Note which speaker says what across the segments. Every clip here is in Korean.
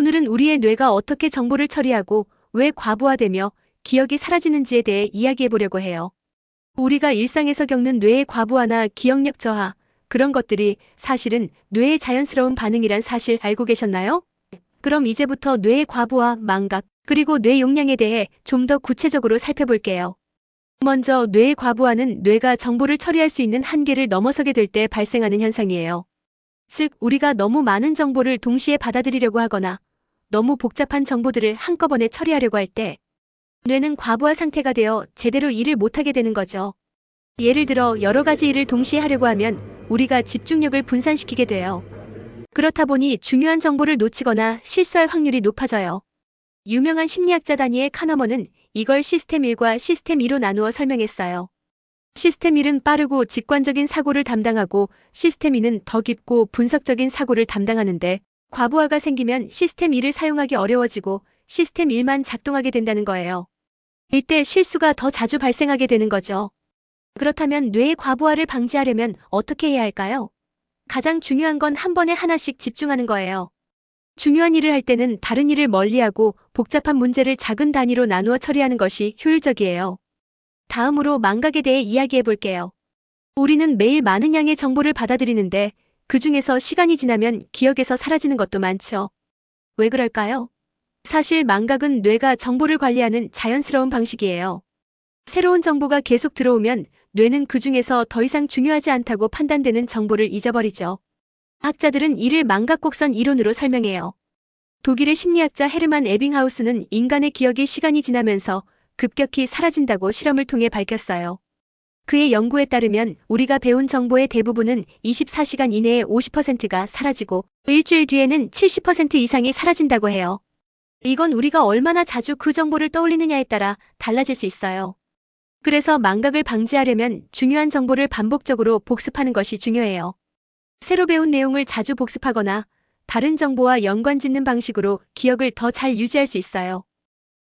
Speaker 1: 오늘은 우리의 뇌가 어떻게 정보를 처리하고 왜 과부하되며 기억이 사라지는지에 대해 이야기해 보려고 해요. 우리가 일상에서 겪는 뇌의 과부하나 기억력 저하, 그런 것들이 사실은 뇌의 자연스러운 반응이란 사실 알고 계셨나요? 그럼 이제부터 뇌의 과부하, 망각, 그리고 뇌 용량에 대해 좀 더 구체적으로 살펴볼게요. 먼저 뇌의 과부하는 뇌가 정보를 처리할 수 있는 한계를 넘어서게 될 때 발생하는 현상이에요. 즉, 우리가 너무 많은 정보를 동시에 받아들이려고 하거나 너무 복잡한 정보들을 한꺼번에 처리하려고 할 때 뇌는 과부하 상태가 되어 제대로 일을 못하게 되는 거죠. 예를 들어 여러 가지 일을 동시에 하려고 하면 우리가 집중력을 분산시키게 돼요. 그렇다 보니 중요한 정보를 놓치거나 실수할 확률이 높아져요. 유명한 심리학자 다니엘 카너먼은 이걸 시스템 1과 시스템 2로 나누어 설명했어요. 시스템 1은 빠르고 직관적인 사고를 담당하고 시스템 2는 더 깊고 분석적인 사고를 담당하는데 과부하가 생기면 시스템 2를 사용하기 어려워지고 시스템 1만 작동하게 된다는 거예요. 이때 실수가 더 자주 발생하게 되는 거죠. 그렇다면 뇌의 과부하를 방지하려면 어떻게 해야 할까요? 가장 중요한 건 한 번에 하나씩 집중하는 거예요. 중요한 일을 할 때는 다른 일을 멀리하고 복잡한 문제를 작은 단위로 나누어 처리하는 것이 효율적이에요. 다음으로 망각에 대해 이야기해 볼게요. 우리는 매일 많은 양의 정보를 받아들이는데 그 중에서 시간이 지나면 기억에서 사라지는 것도 많죠. 왜 그럴까요? 사실 망각은 뇌가 정보를 관리하는 자연스러운 방식이에요. 새로운 정보가 계속 들어오면 뇌는 그 중에서 더 이상 중요하지 않다고 판단되는 정보를 잊어버리죠. 학자들은 이를 망각곡선 이론으로 설명해요. 독일의 심리학자 헤르만 에빙하우스는 인간의 기억이 시간이 지나면서 급격히 사라진다고 실험을 통해 밝혔어요. 그의 연구에 따르면 우리가 배운 정보의 대부분은 24시간 이내에 50%가 사라지고 일주일 뒤에는 70% 이상이 사라진다고 해요. 이건 우리가 얼마나 자주 그 정보를 떠올리느냐에 따라 달라질 수 있어요. 그래서 망각을 방지하려면 중요한 정보를 반복적으로 복습하는 것이 중요해요. 새로 배운 내용을 자주 복습하거나 다른 정보와 연관짓는 방식으로 기억을 더 잘 유지할 수 있어요.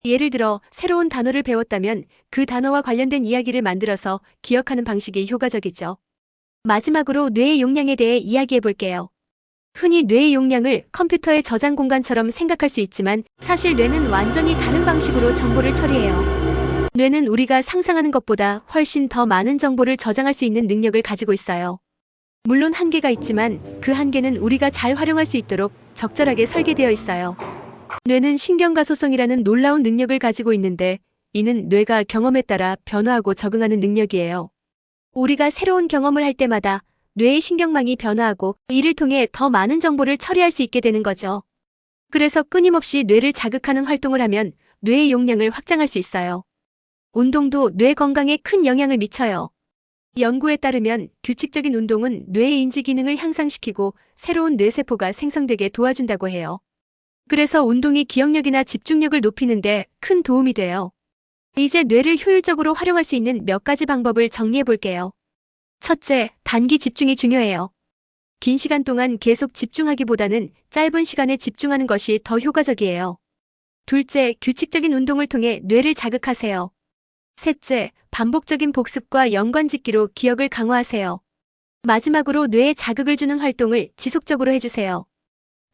Speaker 1: 예를 들어 새로운 단어를 배웠다면 그 단어와 관련된 이야기를 만들어서 기억하는 방식이 효과적이죠. 마지막으로 뇌의 용량에 대해 이야기해 볼게요. 흔히 뇌의 용량을 컴퓨터의 저장 공간처럼 생각할 수 있지만 사실 뇌는 완전히 다른 방식으로 정보를 처리해요. 뇌는 우리가 상상하는 것보다 훨씬 더 많은 정보를 저장할 수 있는 능력을 가지고 있어요. 물론 한계가 있지만 그 한계는 우리가 잘 활용할 수 있도록 적절하게 설계되어 있어요. 뇌는 신경가소성이라는 놀라운 능력을 가지고 있는데 이는 뇌가 경험에 따라 변화하고 적응하는 능력이에요. 우리가 새로운 경험을 할 때마다 뇌의 신경망이 변화하고 이를 통해 더 많은 정보를 처리할 수 있게 되는 거죠. 그래서 끊임없이 뇌를 자극하는 활동을 하면 뇌의 용량을 확장할 수 있어요. 운동도 뇌 건강에 큰 영향을 미쳐요. 연구에 따르면 규칙적인 운동은 뇌의 인지 기능을 향상시키고 새로운 뇌세포가 생성되게 도와준다고 해요. 그래서 운동이 기억력이나 집중력을 높이는데 큰 도움이 돼요. 이제 뇌를 효율적으로 활용할 수 있는 몇 가지 방법을 정리해 볼게요. 첫째, 단기 집중이 중요해요. 긴 시간 동안 계속 집중하기보다는 짧은 시간에 집중하는 것이 더 효과적이에요. 둘째, 규칙적인 운동을 통해 뇌를 자극하세요. 셋째, 반복적인 복습과 연관짓기로 기억을 강화하세요. 마지막으로 뇌에 자극을 주는 활동을 지속적으로 해주세요.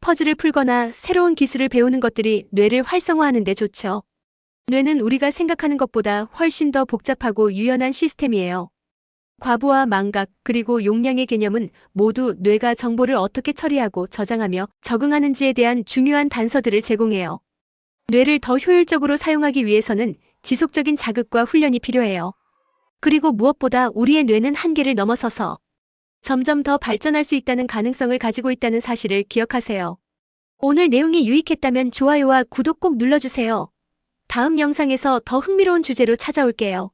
Speaker 1: 퍼즐을 풀거나 새로운 기술을 배우는 것들이 뇌를 활성화하는 데 좋죠. 뇌는 우리가 생각하는 것보다 훨씬 더 복잡하고 유연한 시스템이에요. 과부하, 망각, 그리고 용량의 개념은 모두 뇌가 정보를 어떻게 처리하고 저장하며 적응하는지에 대한 중요한 단서들을 제공해요. 뇌를 더 효율적으로 사용하기 위해서는 지속적인 자극과 훈련이 필요해요. 그리고 무엇보다 우리의 뇌는 한계를 넘어서서 점점 더 발전할 수 있다는 가능성을 가지고 있다는 사실을 기억하세요. 오늘 내용이 유익했다면 좋아요와 구독 꼭 눌러주세요. 다음 영상에서 더 흥미로운 주제로 찾아올게요.